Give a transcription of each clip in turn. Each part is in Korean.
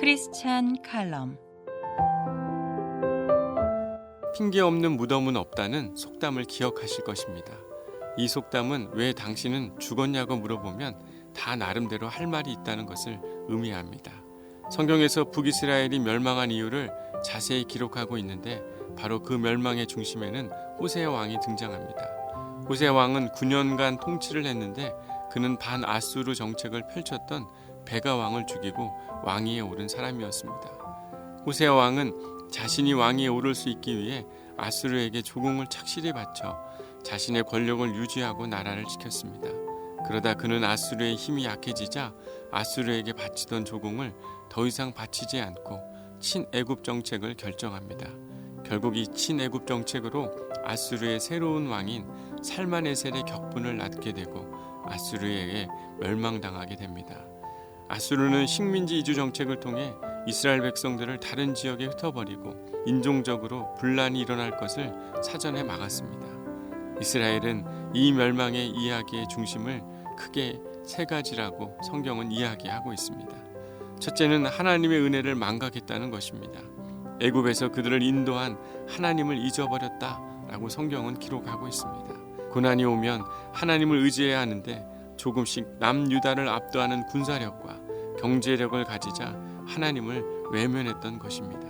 크리스찬 칼럼. 핑계 없는 무덤은 없다는 속담을 기억하실 것입니다. 이 속담은 왜 당신은 죽었냐고 물어보면 다 나름대로 할 말이 있다는 것을 의미합니다. 성경에서 북이스라엘이 멸망한 이유를 자세히 기록하고 있는데 바로 그 멸망의 중심에는 호세아 왕이 등장합니다. 호세아 왕은 9년간 통치를 했는데 그는 반아수르 정책을 펼쳤던 베가 왕을 죽이고 왕위에 오른 사람이었습니다. 호세아 왕은 자신이 왕위에 오를 수 있기 위해 아수르에게 조공을 착실히 바쳐 자신의 권력을 유지하고 나라를 지켰습니다. 그러다 그는 아수르의 힘이 약해지자 아수르에게 바치던 조공을 더 이상 바치지 않고 친애굽 정책을 결정합니다. 결국 이 친애굽 정책으로 아수르의 새로운 왕인 살마네셀의 격분을 낳게 되고 아수르에게 멸망당하게 됩니다. 아수르는 식민지 이주 정책을 통해 이스라엘 백성들을 다른 지역에 흩어버리고 인종적으로 분란이 일어날 것을 사전에 막았습니다. 이스라엘은 이 멸망의 이야기의 중심을 크게 세 가지라고 성경은 이야기하고 있습니다. 첫째는 하나님의 은혜를 망각했다는 것입니다. 애굽에서 그들을 인도한 하나님을 잊어버렸다라고 성경은 기록하고 있습니다. 고난이 오면 하나님을 의지해야 하는데 조금씩 남유다를 압도하는 군사력과 경제력을 가지자 하나님을 외면했던 것입니다.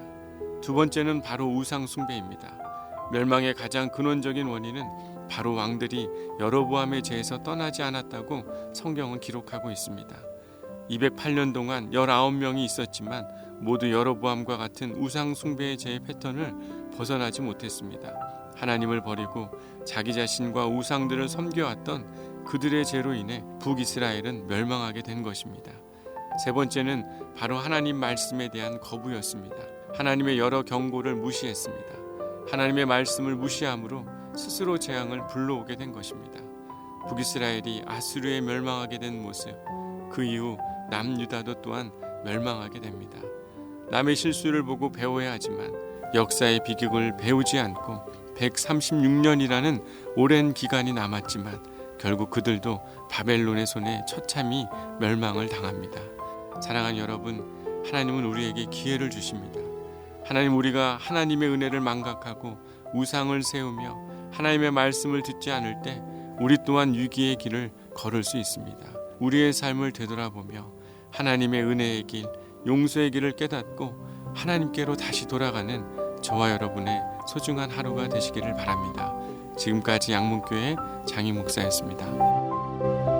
두 번째는 바로 우상 숭배입니다. 멸망의 가장 근원적인 원인은 바로 왕들이 여로보암의 죄에서 떠나지 않았다고 성경은 기록하고 있습니다. 208년 동안 19명이 있었지만 모두 여로보암과 같은 우상 숭배의 죄의 패턴을 벗어나지 못했습니다. 하나님을 버리고 자기 자신과 우상들을 섬겨왔던 그들의 죄로 인해 북이스라엘은 멸망하게 된 것입니다. 세 번째는 바로 하나님 말씀에 대한 거부였습니다. 하나님의 여러 경고를 무시했습니다. 하나님의 말씀을 무시함으로 스스로 재앙을 불러오게 된 것입니다. 북이스라엘이 아수르에 멸망하게 된 모습, 그 이후 남유다도 또한 멸망하게 됩니다. 남의 실수를 보고 배워야 하지만 역사의 비극을 배우지 않고 136년이라는 오랜 기간이 남았지만 결국 그들도 바벨론의 손에 처참히 멸망을 당합니다. 사랑하는 여러분, 하나님은 우리에게 기회를 주십니다. 하나님, 우리가 하나님의 은혜를 망각하고 우상을 세우며 하나님의 말씀을 듣지 않을 때 우리 또한 위기의 길을 걸을 수 있습니다. 우리의 삶을 되돌아보며 하나님의 은혜의 길, 용서의 길을 깨닫고 하나님께로 다시 돌아가는 저와 여러분의 소중한 하루가 되시기를 바랍니다. 지금까지 양문교회 장희 목사였습니다.